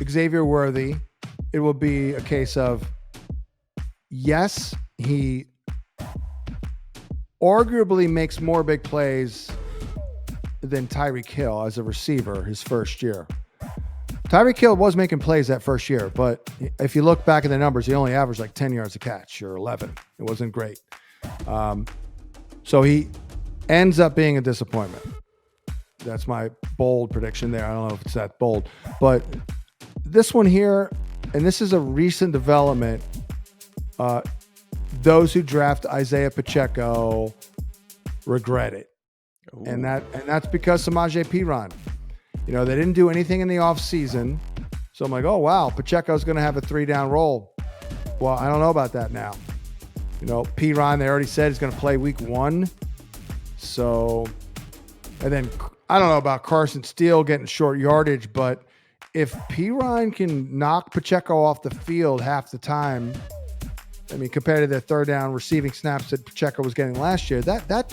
Xavier Worthy, it will be a case of yes, he arguably makes more big plays than Tyreek Hill as a receiver his first year. Tyreek Hill was making plays that first year, but if you look back at the numbers, he only averaged like 10 yards a catch or 11. It wasn't great. So he ends up being a disappointment. That's my bold prediction there. I don't know if it's that bold, but this one here, and this is a recent development. Those who draft Isaiah Pacheco regret it. Ooh. And that's because Samaje Perine. They didn't do anything in the offseason. So I'm like, oh, wow, Pacheco's going to have a 3-down role. Well, I don't know about that now. Perine, they already said he's going to play week 1. So, and then I don't know about Carson Steele getting short yardage, but if Perine can knock Pacheco off the field half the time, compared to the 3rd-down receiving snaps that Pacheco was getting last year, that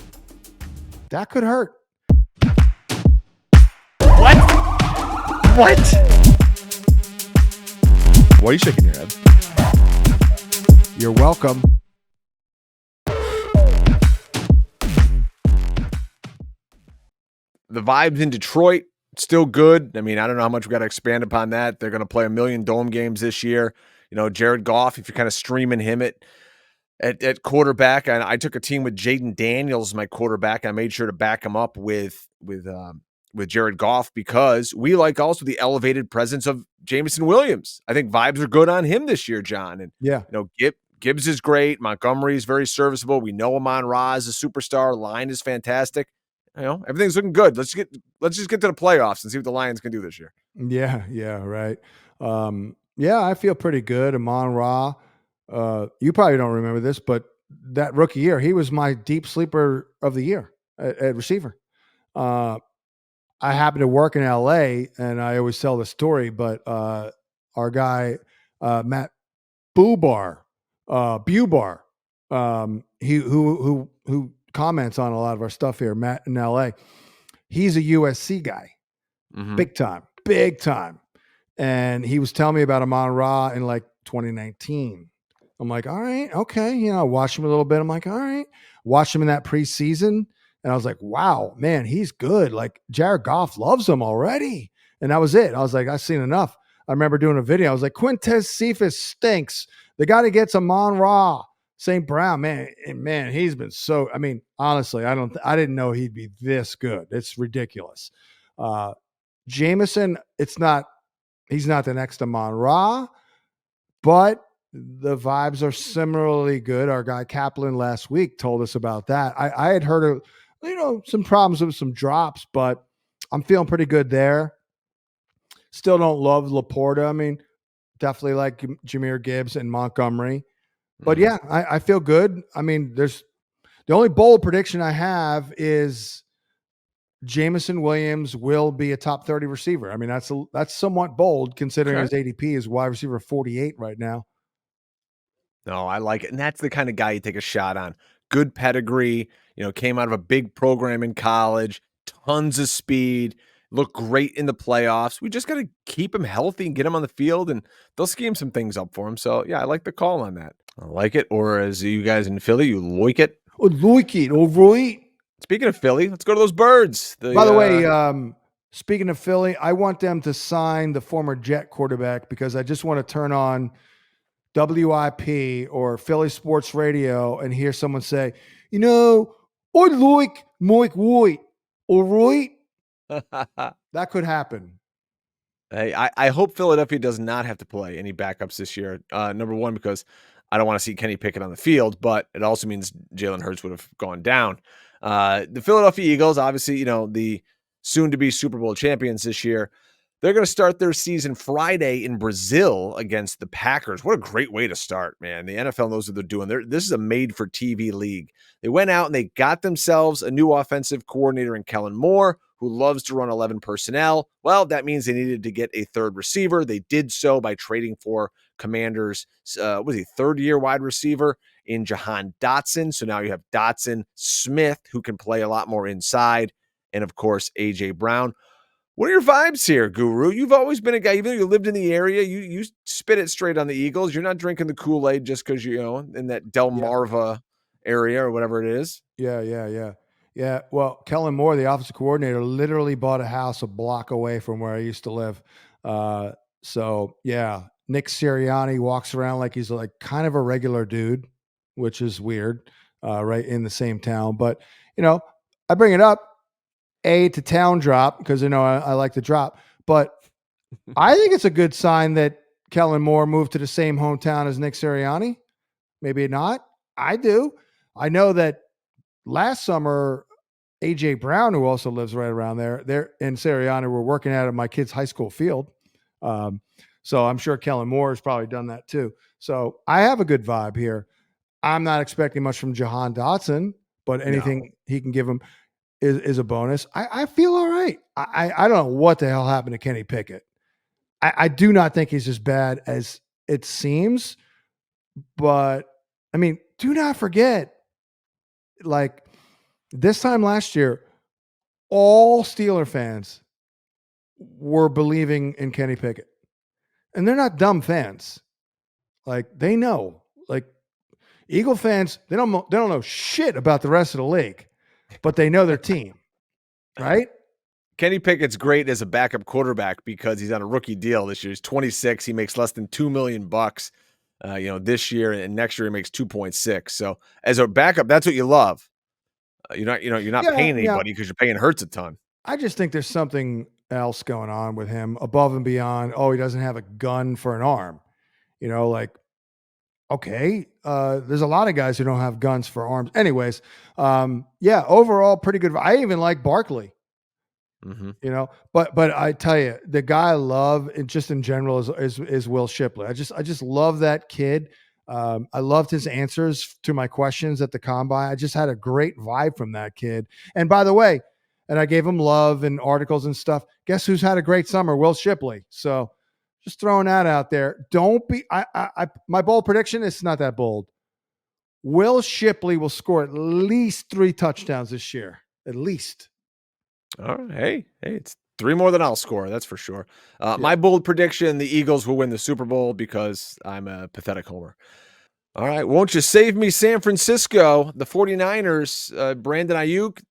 could hurt. What? Why are you shaking your head? You're welcome. The vibes in Detroit, still good. I don't know how much we got to expand upon that. They're going to play 1 million dome games this year. Jared Goff, if you're kind of streaming him at quarterback, and I took a team with Jaden Daniels, my quarterback. I made sure to back him up with Jared Goff because we like also the elevated presence of Jameson Williams. I think vibes are good on him this year, John. And yeah, Gibbs is great. Montgomery is very serviceable. We know Amon-Ra is a superstar. Line is fantastic. Everything's looking good. Let's just get to the playoffs and see what the Lions can do this year. Yeah, right. I feel pretty good. Amon-Ra, you probably don't remember this, but that rookie year, he was my deep sleeper of the year at receiver. I happen to work in LA, and I always tell the story, but our guy, Matt Bubar, he who comments on a lot of our stuff here, Matt in LA, he's a USC guy, big time. And he was telling me about Amon-Ra in like 2019. I'm like, all right, okay. Watch him a little bit. I'm like, all right. Watch him in that preseason. And I was like, wow, man, he's good. Like Jared Goff loves him already. And that was it. I was like, I've seen enough. I remember doing a video. I was like, Quintez Cephas stinks. The guy that gets Amon-Ra, St. Brown, man, he's been so, honestly, I didn't know he'd be this good. It's ridiculous. Jameson, he's not the next Amon-Ra, but the vibes are similarly good. Our guy Kaplan last week told us about that. I had heard of, some problems with some drops, but I'm feeling pretty good there. Still don't love Laporta. Definitely like Jahmyr Gibbs and Montgomery. But yeah, I feel good. There's the only bold prediction I have is Jameson Williams will be a top 30 receiver. That's somewhat bold considering his ADP is wide receiver 48 right now. No, I like it. And that's the kind of guy you take a shot on. Good pedigree, came out of a big program in college, tons of speed, looked great in the playoffs. We just got to keep him healthy and get him on the field, and they'll scheme some things up for him. So, yeah, I like the call on that. I like it. Or as you guys in Philly, you like it. Oh, like it, all right. Speaking of Philly, let's go to those Birds. By the way, speaking of Philly, I want them to sign the former Jet quarterback because I just want to turn on WIP or Philly Sports Radio and hear someone say, I like Mike White. All right. That could happen. Hey, I hope Philadelphia does not have to play any backups this year. Number one, because I don't want to see Kenny Pickett on the field, but it also means Jalen Hurts would have gone down. The Philadelphia Eagles, obviously, the soon-to-be Super Bowl champions this year, they're going to start their season Friday in Brazil against the Packers. What a great way to start, man. The NFL knows what they're doing. This is a made-for-TV league. They went out and they got themselves a new offensive coordinator in Kellen Moore, who loves to run 11 personnel. Well, that means they needed to get a third receiver. They did so by trading for Commanders, third-year wide receiver in Jahan Dotson. So now you have Dotson, Smith, who can play a lot more inside, and, of course, A.J. Brown. What are your vibes here, Guru? You've always been a guy, even though you lived in the area, you spit it straight on the Eagles. You're not drinking the Kool-Aid just because in that Yeah. Delmarva area or whatever it is. Yeah. Well, Kellen Moore, the offensive coordinator, literally bought a house a block away from where I used to live. So yeah, Nick Sirianni walks around like he's like kind of a regular dude, which is weird, right in the same town. But I bring it up to town drop because I like to drop, but I think it's a good sign that Kellen Moore moved to the same hometown as Nick Sirianni. Maybe not. I do. I know that last summer, AJ Brown, who also lives right around there and Sirianni were working out at my kid's high school field. So I'm sure Kellen Moore has probably done that too. So I have a good vibe here. I'm not expecting much from Jahan Dotson, but No. anything he can give him is a bonus. I feel all right. I don't know what the hell happened to Kenny Pickett. I do not think he's as bad as it seems, but I mean, do not forget, like this time last year, all Steeler fans were believing in Kenny Pickett. And they're not dumb fans. Like they know. Like Eagle fans, they don't know shit about the rest of the league, but they know their team, right? Kenny Pickett's great as a backup quarterback because he's on a rookie deal this year. He's 26. He makes less than $2 million this year, and next year he makes 2.6. So as a backup, that's what you love. You're not Yeah, paying yeah. anybody because you're paying Hurts a ton. I just think there's something else going on with him above and beyond. Oh, he doesn't have a gun for an arm. Like okay, there's a lot of guys who don't have guns for arms. Anyways, yeah, overall pretty good. I even like Barkley. Mm-hmm. But I tell you, the guy I love, and just in general, is Will Shipley. I just love that kid. I loved his answers to my questions at the combine. I just had a great vibe from that kid. And by the way, and I gave him love and articles and stuff. Guess who's had a great summer? Will Shipley. So just throwing that out there. Don't be. My bold prediction is not that bold. Will Shipley will score at least 3 touchdowns this year. At least. All right. Hey, it's 3 more than I'll score. That's for sure. Yeah. My bold prediction, the Eagles will win the Super Bowl because I'm a pathetic homer. All right. Won't you save me, San Francisco? The 49ers, Brandon Ayuk,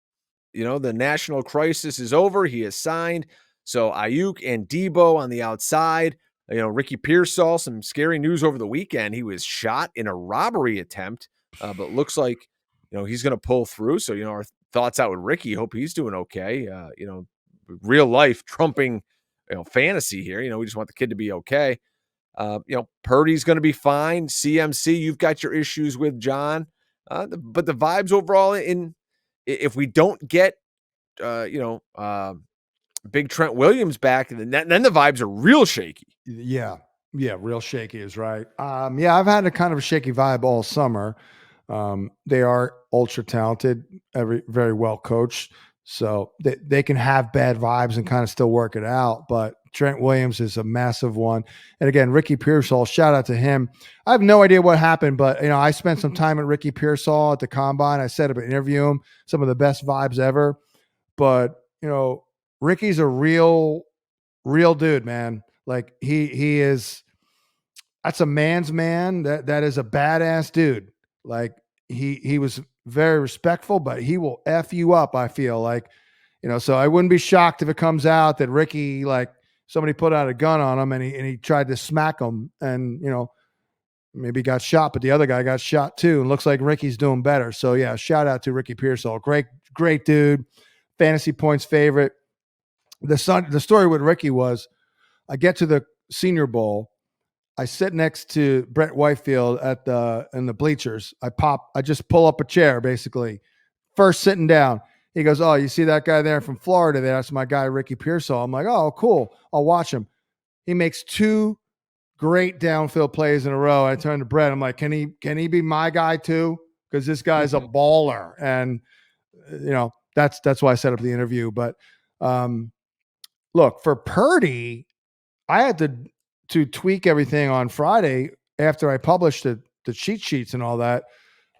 the national crisis is over. He is signed. So Ayuk and Debo on the outside. Ricky Pearsall, some scary news over the weekend. He was shot in a robbery attempt, but looks like, he's going to pull through. So, our thoughts out with Ricky. Hope he's doing okay. Real life trumping, fantasy here. We just want the kid to be okay. Purdy's going to be fine. CMC, you've got your issues with John. But the vibes overall if we don't get, big Trent Williams back, then the vibes are real shaky. Yeah. Yeah. Real shaky is right. Yeah. I've had a kind of a shaky vibe all summer. They are ultra talented, very well coached. So they can have bad vibes and kind of still work it out. But Trent Williams is a massive one. And again, Ricky Pearsall, shout out to him. I have no idea what happened, but I spent some time at Ricky Pearsall at the combine. I set up an interview him, some of the best vibes ever. But Ricky's a real dude, man. Like he is. That's a man's man. That is a badass dude. Like he was very respectful, but he will f you up. I feel like, So I wouldn't be shocked if it comes out that Ricky, like somebody put out a gun on him and he tried to smack him and maybe got shot, but the other guy got shot too. And looks like Ricky's doing better. So yeah, shout out to Ricky Pearsall. Great dude. Fantasy points favorite. The story with Ricky was I get to the Senior Bowl. I sit next to Brett Whitefield in the bleachers. I just pull up a chair, basically. First sitting down. He goes, "Oh, you see that guy there from Florida there? That's my guy, Ricky Pearsall." I'm like, "Oh, cool. I'll watch him." He makes 2 great downfield plays in a row. I turn to Brett. I'm like, "Can he be my guy too? Because this guy's a baller." And that's why I set up the interview. But look, for Purdy, I had to tweak everything on Friday after I published the cheat sheets and all that.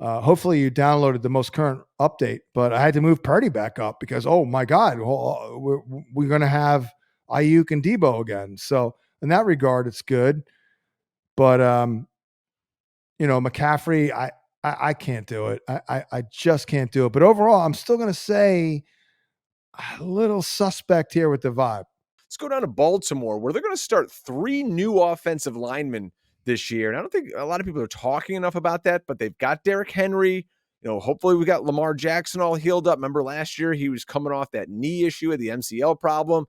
Hopefully you downloaded the most current update, but I had to move Purdy back up because, oh my God, we're going to have Ayuk and Debo again. So in that regard, it's good. But, McCaffrey, I can't do it. I just can't do it. But overall, I'm still going to say a little suspect here with the vibe. Let's go down to Baltimore, where they're going to start 3 new offensive linemen this year. And I don't think a lot of people are talking enough about that, but they've got Derrick Henry. Hopefully we got Lamar Jackson all healed up. Remember last year he was coming off that knee issue with the MCL problem.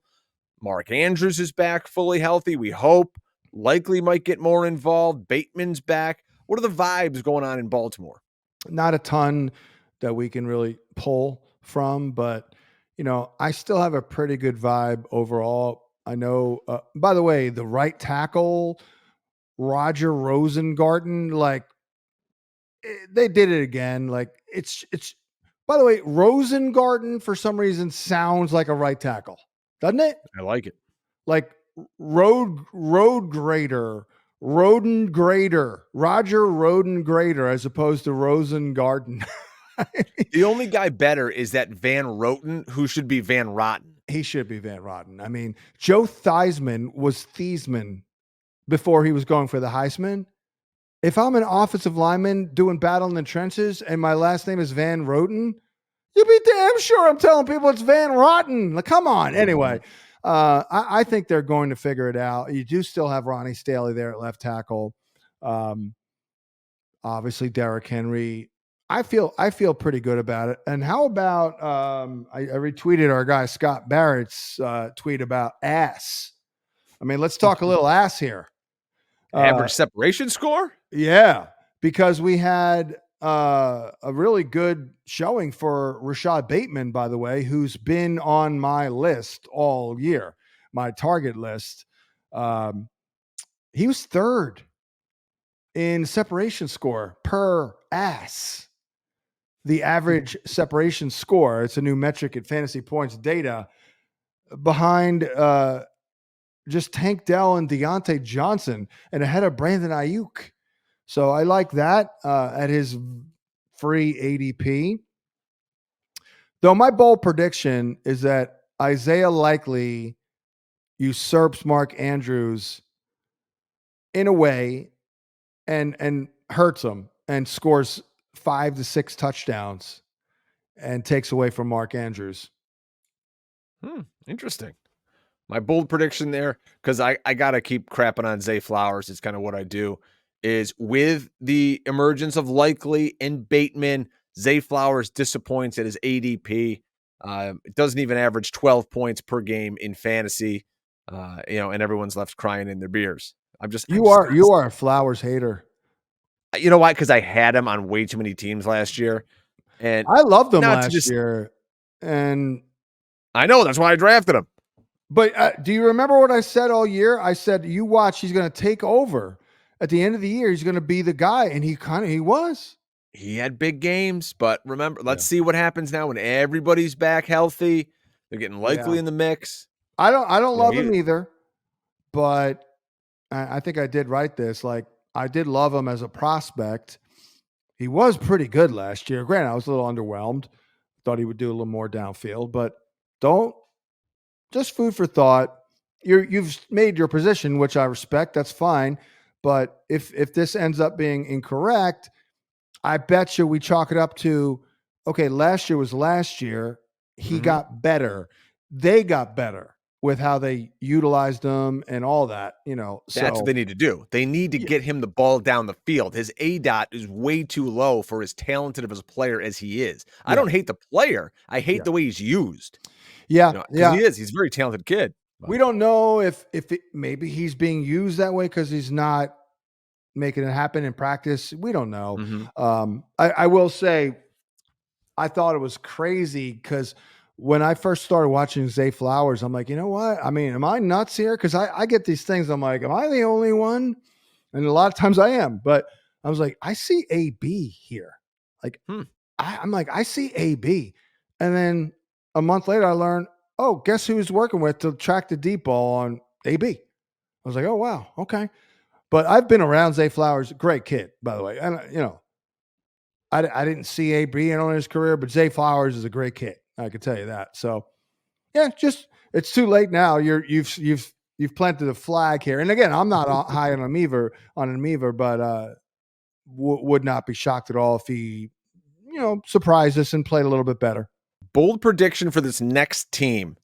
Mark Andrews is back fully healthy, we hope. Likely might get more involved. Bateman's back. What are the vibes going on in Baltimore? Not a ton that we can really pull from, but I still have a pretty good vibe overall. I know, by the way, the right tackle, Roger Rosengarten, like they did it again. Like it's, by the way, Rosengarten for some reason sounds like a right tackle, doesn't it? I like it. Like road grader, rodent grader, Roger Roden grader, as opposed to Rosengarten. The only guy better is that Van Roten, who should be Van Rotten. He should be Van Rotten. I mean, Joe Theismann was Thiesman before he was going for the Heisman. If I'm an offensive lineman doing battle in the trenches and my last name is Van Roten, you be damn sure I'm telling people it's Van Rotten. Like, come on. Anyway, I think they're going to figure it out. You do still have Ronnie Staley there at left tackle. Obviously, Derrick Henry. I feel pretty good about it. And how about I retweeted our guy Scott Barrett's tweet about ass. I mean, let's talk a little ass here. Average separation score? Yeah, because we had a really good showing for Rashad Bateman, by the way, who's been on my list all year, my target list. He was third in separation score per ass. The average separation score. It's a new metric at Fantasy Points data behind just Tank Dell and Deontay Johnson and ahead of Brandon Ayuk. So I like that at his free ADP. Though my bold prediction is that Isaiah likely usurps Mark Andrews in a way and hurts him and scores 5 to 6 touchdowns and takes away from Mark Andrews. Interesting. My bold prediction there, because I got to keep crapping on Zay Flowers. It's kind of what I do, is with the emergence of Likely and Bateman, Zay Flowers disappoints at his ADP. It doesn't even average 12 points per game in fantasy, and everyone's left crying in their beers. You are a Flowers hater. You know why? Because I had him on way too many teams last year. And I loved him last year. And I know, that's why I drafted him. But do you remember what I said all year? I said, you watch, he's going to take over. At the end of the year, he's going to be the guy. And he was. He had big games, but remember, let's see what happens now when everybody's back healthy. They're getting Likely in the mix. I don't love him either, but I think I did write this. Like, I did love him as a prospect. He was pretty good last year. Granted, I was a little underwhelmed. Thought he would do a little more downfield, but just food for thought. You've made your position, which I respect. That's fine. But if this ends up being incorrect, I bet you we chalk it up to, okay, last year was last year. He got better. They got better with how they utilized him and all that, That's what they need to do. They need to get him the ball down the field. His ADOT is way too low for as talented of a player as he is. I don't hate the player. I hate the way he's used. Yeah. He is. He's a very talented kid. We don't know if maybe he's being used that way because he's not making it happen in practice. We don't know. I will say, I thought it was crazy because when I first started watching Zay Flowers, I'm like, you know what? I mean, am I nuts here? Because I get these things. I'm like, am I the only one? And a lot of times I am. But I was like, I see AB here. Like, I'm like, I see AB. And then a month later, I learned, oh, guess who he's working with to track the deep ball on AB? I was like, oh, wow. Okay. But I've been around Zay Flowers. Great kid, by the way. And, I didn't see AB in on his career, but Zay Flowers is a great kid. I can tell you that. So yeah, just it's too late now. You've planted a flag here. And again, I'm not high on Amiver, but would not be shocked at all if he, surprised us and played a little bit better. Bold prediction for this next team.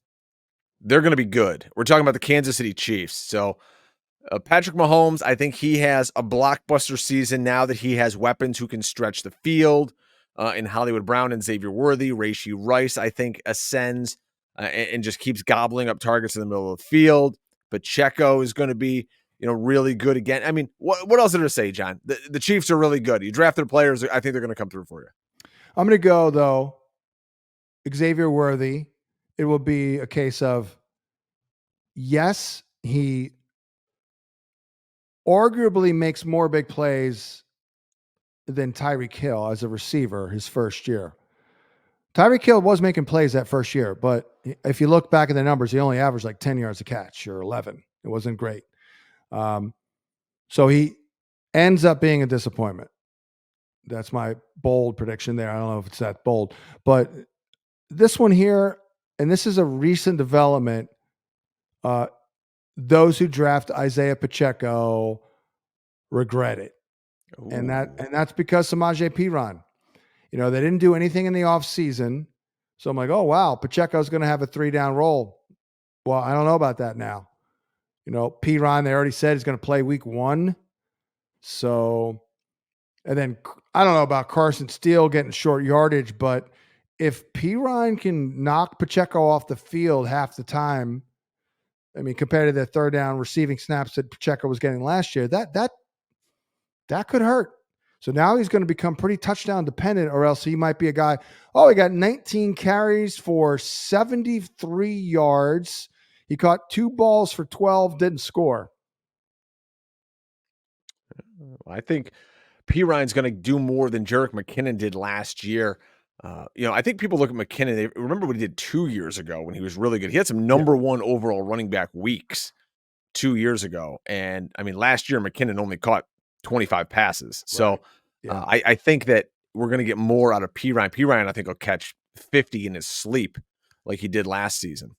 They're going to be good. We're talking about the Kansas City Chiefs. So Patrick Mahomes, I think he has a blockbuster season now that he has weapons who can stretch the field. In Hollywood Brown and Xavier Worthy, Rashee Rice, I think, ascends and just keeps gobbling up targets in the middle of the field. Pacheco is going to be, really good again. I mean, what else did I say, John? The Chiefs are really good. You draft their players, I think they're going to come through for you. I'm going to go, though, Xavier Worthy. It will be a case of, yes, he arguably makes more big plays than Tyreek Hill as a receiver his first year. Tyreek Hill was making plays that first year, but if you look back at the numbers, he only averaged like 10 yards a catch or 11. It wasn't great. So he ends up being a disappointment. That's my bold prediction there. I don't know if it's that bold, but this one here, and this is a recent development. Those who draft Isaiah Pacheco regret it. Ooh. And that's because Samaje Perine. They didn't do anything in the offseason. So I'm like, oh, wow, Pacheco's going to have a 3-down role. Well, I don't know about that now. Perine, they already said he's going to play week 1. So, and then I don't know about Carson Steele getting short yardage, but if Perine can knock Pacheco off the field half the time, I mean, compared to the 3rd down receiving snaps that Pacheco was getting last year, that could hurt. So now he's going to become pretty touchdown dependent, or else he might be a guy, he got 19 carries for 73 yards. He caught 2 balls for 12, didn't score. I think Perine's going to do more than Jerick McKinnon did last year. I think people look at McKinnon. They remember what he did 2 years ago when he was really good. He had some number 1 overall running back weeks 2 years ago. And I mean, last year, McKinnon only caught 25 passes. So right. Yeah. I think that we're going to get more out of Perine. Perine, I think, will catch 50 in his sleep like he did last season.